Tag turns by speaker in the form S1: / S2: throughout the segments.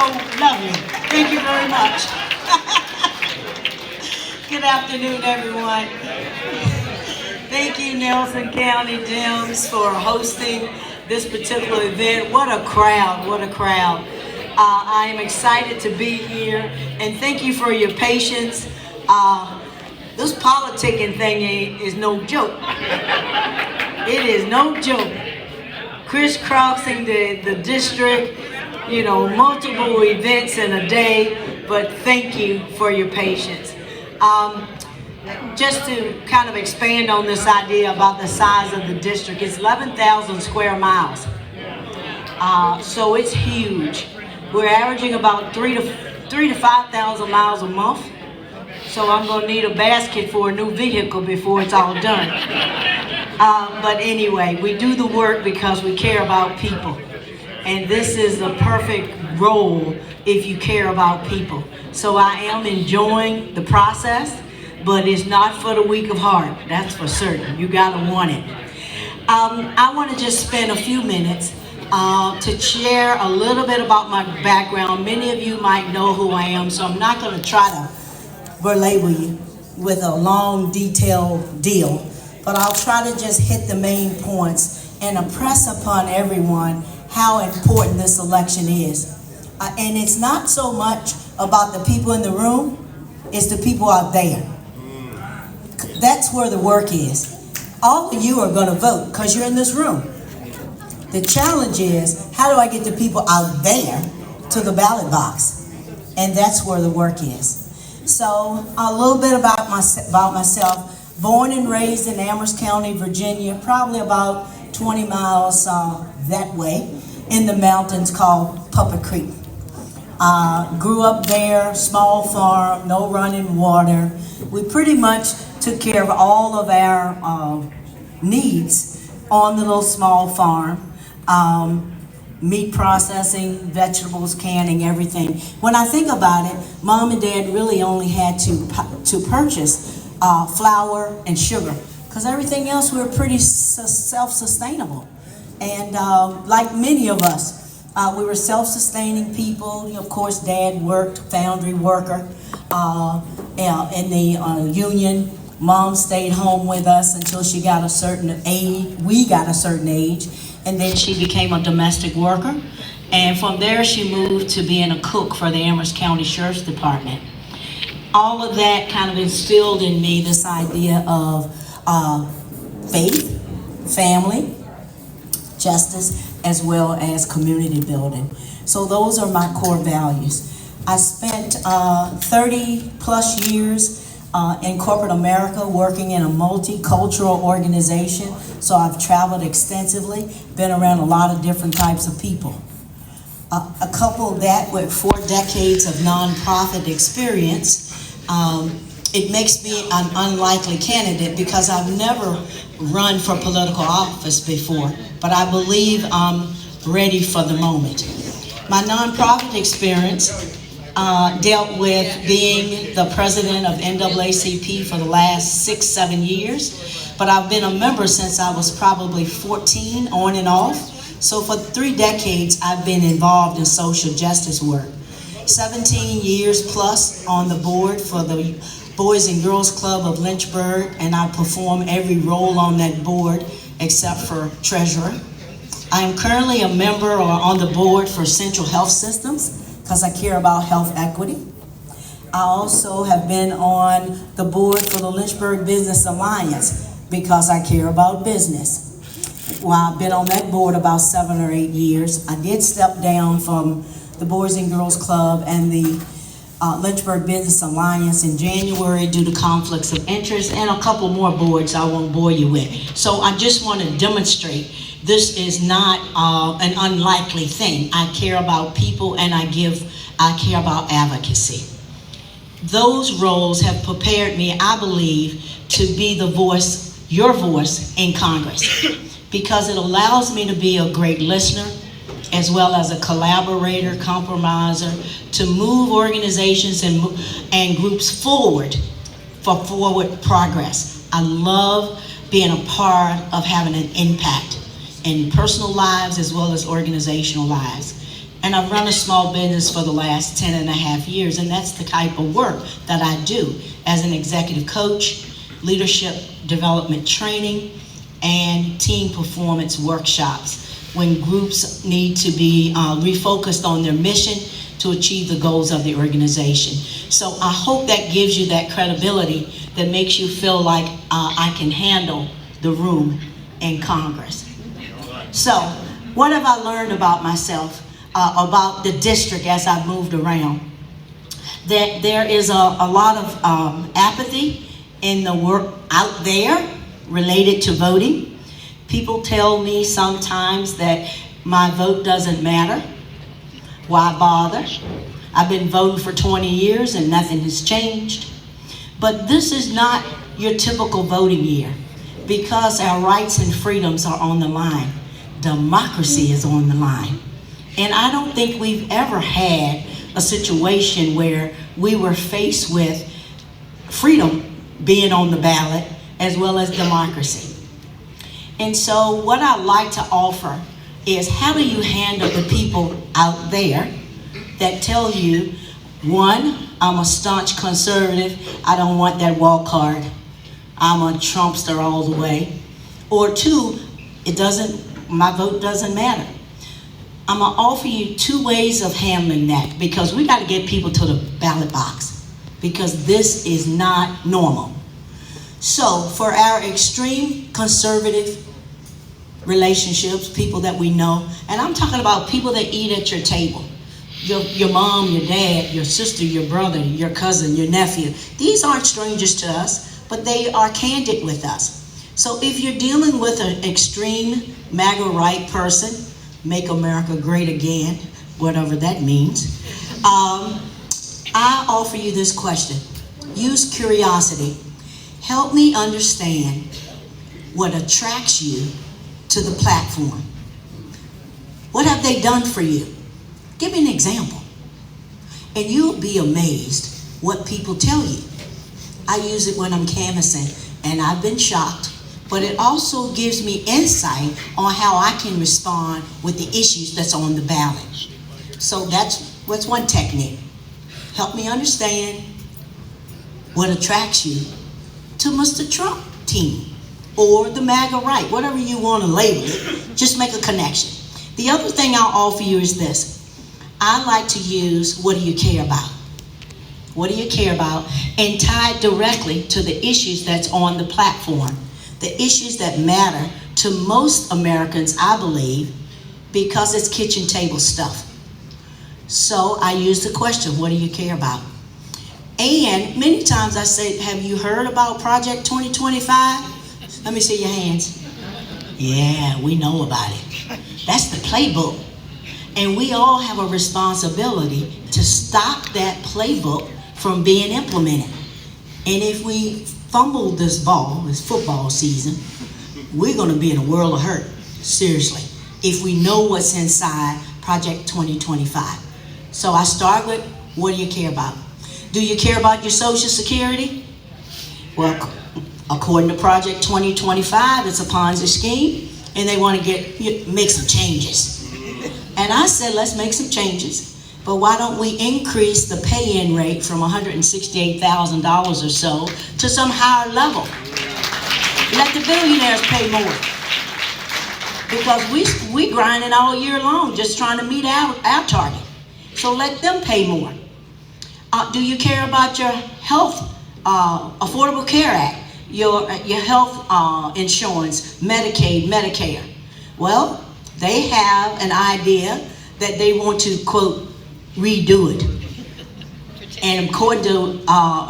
S1: love you. Thank you very much. Good afternoon, everyone. Thank you, Nelson County Dems, for hosting this particular event. What a crowd, what a crowd. I am excited to be here, and thank you for your patience. This politicking thing is no joke. It is no joke. Crisscrossing the district, you know, multiple events in a day, but thank you for your patience. Just to kind of expand on this idea about the size of the district, it's 11,000 square miles. So it's huge. We're averaging about 3,000 to 5,000 miles a month. So I'm gonna need a basket for a new vehicle before it's all done. But anyway, we do the work because we care about people. And this is the perfect role if you care about people. So I am enjoying the process, but it's not for the weak of heart, that's for certain. You gotta want it. I wanna just spend a few minutes to share a little bit about my background. Many of you might know who I am, so I'm not gonna try to belabor you with a long, detailed deal, but I'll try to just hit the main points and impress upon everyone how important this election is. And it's not so much about the people in the room, it's the people out there. That's where the work is. All of you are gonna vote because you're in this room. The challenge is, how do I get the people out there to the ballot box? And that's where the work is. So a little bit about myself. Born and raised in Amherst County, Virginia, probably about 20 miles that way in the mountains called Puppet Creek. Grew up there, small farm, no running water. We pretty much took care of all of our needs on the little small farm. Meat processing, vegetables, canning, everything. When I think about it, Mom and Dad really only had to purchase flour and sugar, because everything else we were pretty self-sustainable. And like many of us, we were self-sustaining people. You know, of course, Dad worked, foundry worker in the union. Mom stayed home with us until she got a certain age. We got a certain age. And then she became a domestic worker. And from there, she moved to being a cook for the Amherst County Sheriff's Department. All of that kind of instilled in me this idea of faith, family, justice, as well as community building. So those are my core values. I spent 30 plus years in corporate America, working in a multicultural organization. So I've traveled extensively, been around a lot of different types of people. A couple of that with 4 decades of nonprofit experience, it makes me an unlikely candidate because I've never run for political office before, but I believe I'm ready for the moment. My nonprofit experience dealt with being the president of NAACP for the last 6-7 years, but I've been a member since I was probably 14, on and off. So for 3 decades, I've been involved in social justice work. 17 years plus on the board for the Boys and Girls Club of Lynchburg, and I perform every role on that board except for treasurer. I am currently a member or on the board for Central Health Systems, because I care about health equity. I also have been on the board for the Lynchburg Business Alliance because I care about business. Well, I've been on that board about 7 or 8 years. I did step down from the Boys and Girls Club and the Lynchburg Business Alliance in January due to conflicts of interest, and a couple more boards I won't bore you with. So I just want to demonstrate this is not an unlikely thing. I care about people, and I care about advocacy. Those roles have prepared me, I believe, to be the voice, your voice in Congress, because it allows me to be a great listener, as well as a collaborator, compromiser, to move organizations and groups forward for forward progress. I love being a part of having an impact in personal lives as well as organizational lives. And I've run a small business for the last 10 and a half years, and that's the type of work that I do as an executive coach, leadership development training, and team performance workshops when groups need to be refocused on their mission to achieve the goals of the organization. So I hope that gives you that credibility that makes you feel like I can handle the room in Congress. So what have I learned about myself, about the district as I've moved around? That there is a lot of apathy in the work out there related to voting. People tell me sometimes that my vote doesn't matter. Why bother? I've been voting for 20 years and nothing has changed. But this is not your typical voting year because our rights and freedoms are on the line. Democracy is on the line. And I don't think we've ever had a situation where we were faced with freedom being on the ballot as well as democracy. And so what I'd like to offer is, how do you handle the people out there that tell you, one, I'm a staunch conservative, I don't want that walk card, I'm a Trumpster all the way, or two, my vote doesn't matter. I'm gonna offer you two ways of handling that, because we gotta get people to the ballot box, because this is not normal. So for our extreme conservative relationships, people that we know, and I'm talking about people that eat at your table, your mom, your dad, your sister, your brother, your cousin, your nephew. These aren't strangers to us, but they are candid with us. So if you're dealing with an extreme MAGA right person, make America great again, whatever that means, I offer you this question. Use curiosity. Help me understand what attracts you to the platform. What have they done for you? Give me an example. And you'll be amazed what people tell you. I use it when I'm canvassing, and I've been shocked, but it also gives me insight on how I can respond with the issues that's on the ballot. So that's one technique. Help me understand what attracts you to Mr. Trump team or the MAGA right, whatever you want to label it, just make a connection. The other thing I'll offer you is this. I like to use, what do you care about? What do you care about? And tie it directly to the issues that's on the platform. The issues that matter to most Americans, I believe, because it's kitchen table stuff. So I use the question, what do you care about? And many times I say, have you heard about Project 2025? Let me see your hands. Yeah, we know about it. That's the playbook. And we all have a responsibility to stop that playbook from being implemented. And if we fumble this ball, this football season, we're gonna be in a world of hurt, seriously, if we know what's inside Project 2025. So I start with, what do you care about? Do you care about your Social Security? Well, according to Project 2025, it's a Ponzi scheme, and they want to make some changes. And I said, let's make some changes, but why don't we increase the pay-in rate from $168,000 or so to some higher level? Let the billionaires pay more. Because we grinding all year long just trying to meet our target. So let them pay more. Do you care about your health, Affordable Care Act, your health insurance, Medicaid, Medicare? Well, they have an idea that they want to, quote, redo it. And according to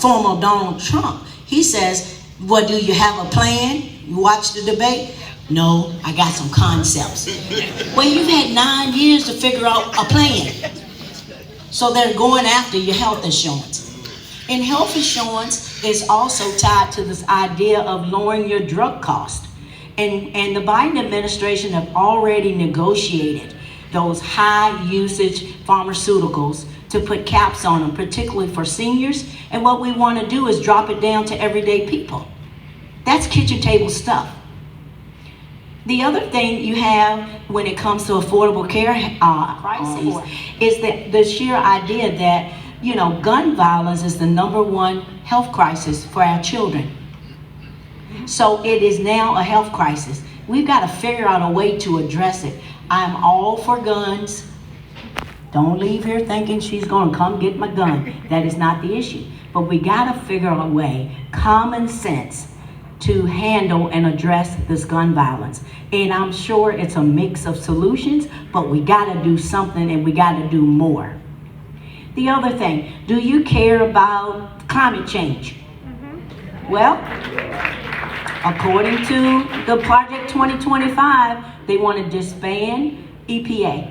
S1: former Donald Trump, he says, well, do you have a plan? You watch the debate? No, I got some concepts. Well, you've had 9 years to figure out a plan. So they're going after your health insurance. And health insurance is also tied to this idea of lowering your drug cost. And the Biden administration have already negotiated those high usage pharmaceuticals to put caps on them, particularly for seniors. And what we want to do is drop it down to everyday people. That's kitchen table stuff. The other thing you have when it comes to affordable care crises is that the sheer idea that, you know, gun violence is the #1 health crisis for our children. So it is now a health crisis. We've got to figure out a way to address it. I'm all for guns. Don't leave here thinking she's going to come get my gun. That is not the issue. But we got to figure out a way, common sense, to handle and address this gun violence. And I'm sure it's a mix of solutions, but we got to do something, and we got to do more. The other thing, do you care about climate change? Well, according to the Project 2025, they want to disband EPA.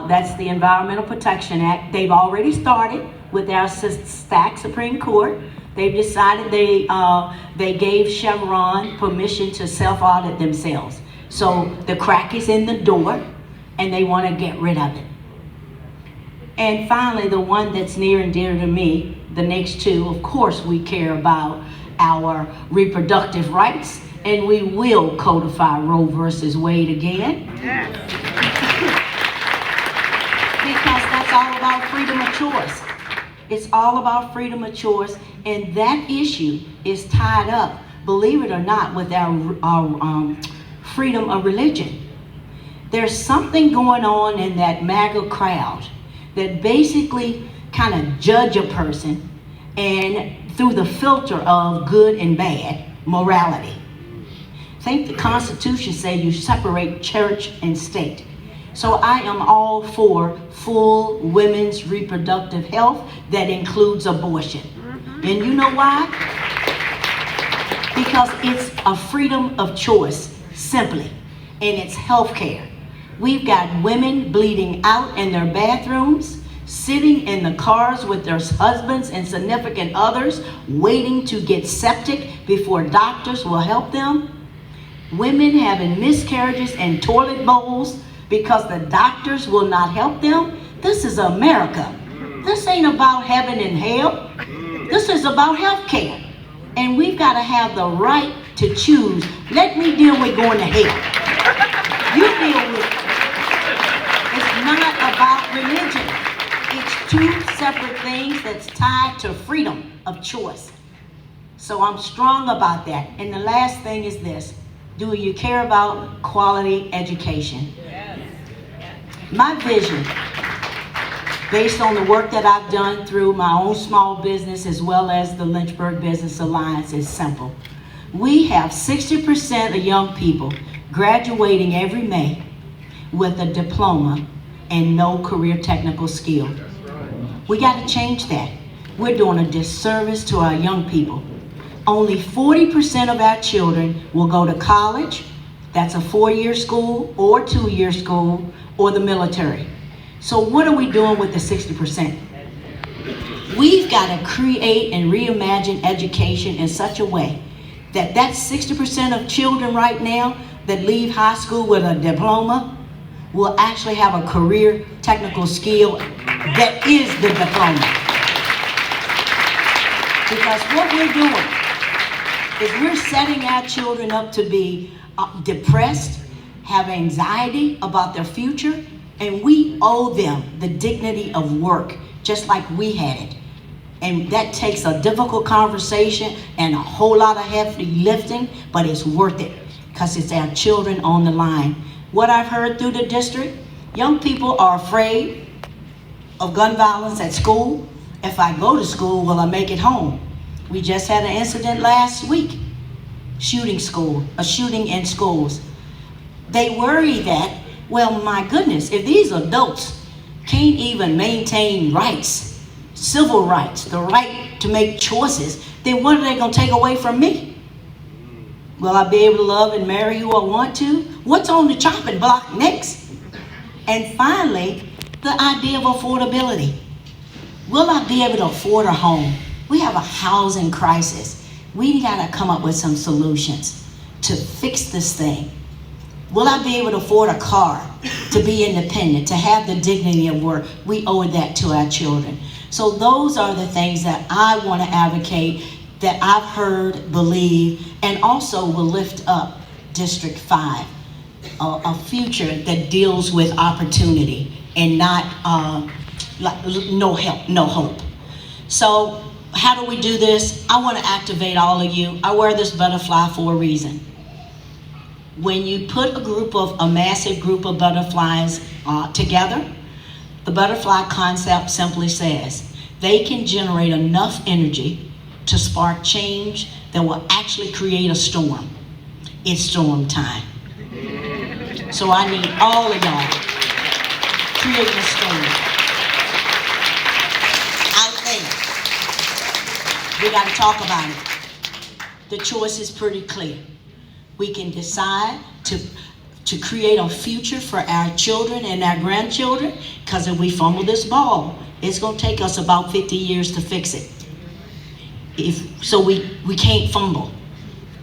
S1: That's the Environmental Protection Act. They've already started with our stacked Supreme Court. They've decided they gave Chevron permission to self-audit themselves. So the crack is in the door, and they want to get rid of it. And finally, the one that's near and dear to me, the next two, of course we care about our reproductive rights, and we will codify Roe versus Wade again. Because that's all about freedom of choice. It's all about freedom of choice, and that issue is tied up, believe it or not, with our freedom of religion. There's something going on in that MAGA crowd that basically kind of judge a person and through the filter of good and bad morality. I think the Constitution says you separate church and state. So I am all for full women's reproductive health that includes abortion. And you know why? Because it's a freedom of choice, simply, and it's health care. We've got women bleeding out in their bathrooms, sitting in the cars with their husbands and significant others, waiting to get septic before doctors will help them. Women having miscarriages and toilet bowls because the doctors will not help them. This is America. This ain't about heaven and hell. This is about health care. And we've got to have the right to choose. Let me deal with going to hell. You deal with it. It's not about religion. It's two separate things that's tied to freedom of choice. So I'm strong about that. And the last thing is this. Do you care about quality education? Yes. My vision, based on the work that I've done through my own small business as well as the Lynchburg Business Alliance, is simple. We have 60% of young people graduating every May with a diploma and no career technical skill. We got to change that. We're doing a disservice to our young people. Only 40% of our children will go to college. That's a 4-year school or 2-year school or the military. So what are we doing with the 60%? We've got to create and reimagine education in such a way that 60% of children right now that leave high school with a diploma will actually have a career technical skill that is the diploma. Because what we're doing is we're setting our children up to be depressed, have anxiety about their future, and we owe them the dignity of work, just like we had it. And that takes a difficult conversation and a whole lot of heavy lifting, but it's worth it because it's our children on the line. What I've heard through the district, young people are afraid of gun violence at school. If I go to school, will I make it home? We just had an incident last week, a shooting in schools. They worry that, well, my goodness, if these adults can't even maintain rights, civil rights, the right to make choices, then what are they going to take away from me? Will I be able to love and marry who I want to? What's on the chopping block next? And finally, the idea of affordability. Will I be able to afford a home? We have a housing crisis. We got to come up with some solutions to fix this thing. Will I be able to afford a car, to be independent, to have the dignity of work? We owe that to our children. So those are the things that I want to advocate, that I've heard, believe, and also will lift up District 5, a future that deals with opportunity and not no help, no hope. So how do we do this? I want to activate all of you. I wear this butterfly for a reason. When you put a massive group of butterflies together, the butterfly concept simply says they can generate enough energy to spark change that will actually create a storm. It's storm time. So I need all of y'all creating a storm out there. We got to talk about it. The choice is pretty clear. We can decide to create a future for our children and our grandchildren, because if we fumble this ball, it's going to take us about 50 years to fix it. So we can't fumble.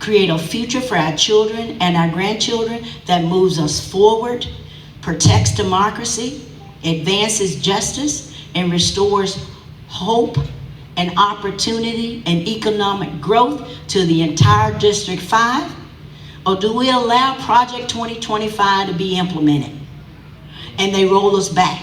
S1: Create a future for our children and our grandchildren that moves us forward, protects democracy, advances justice, and restores hope and opportunity and economic growth to the entire District 5? Or do we allow Project 2025 to be implemented and they roll us back?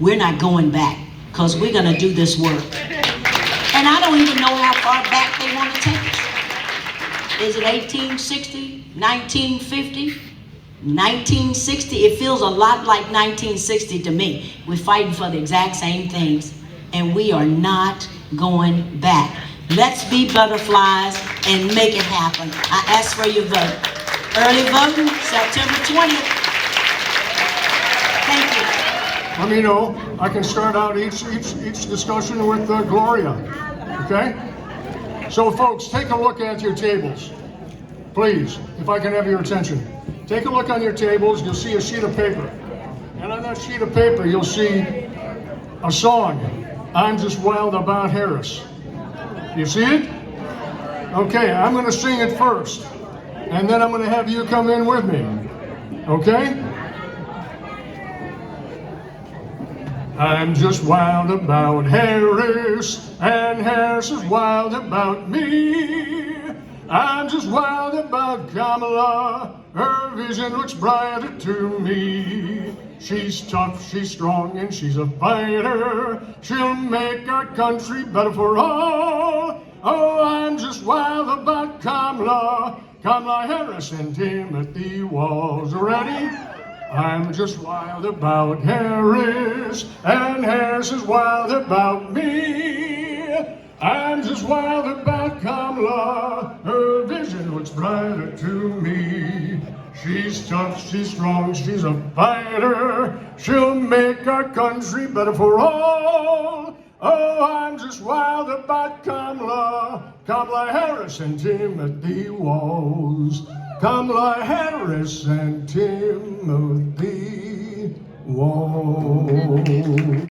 S1: We're not going back, because we're going to do this work. And I don't even know how far back they want to take us. Is it 1860, 1950, 1960? It feels a lot like 1960 to me. We're fighting for the exact same things, and we are not going back. Let's be butterflies and make it happen. I ask for your vote. Early voting, September 20th. Thank you.
S2: Let me know. I can start out each discussion with Gloria. Okay? So folks, take a look at your tables. Please, if I can have your attention. Take a look on your tables. You'll see a sheet of paper. And on that sheet of paper, you'll see a song, I'm Just Wild About Harris. You see it? Okay, I'm going to sing it first, and then I'm going to have you come in with me. Okay? I'm just wild about Harris, and Harris is wild about me. I'm just wild about Kamala, her vision looks brighter to me. She's tough, she's strong, and she's a fighter. She'll make our country better for all. Oh, I'm just wild about Kamala Harris and Timothy Walls. Ready? I'm just wild about Harris, and Harris is wild about me. I'm just wild about Kamala, her vision looks brighter to me. She's tough, she's strong, she's a fighter. She'll make our country better for all. Oh, I'm just wild about Kamala Harris and Timothy Walls. Kamala Harris and Timothy Walls.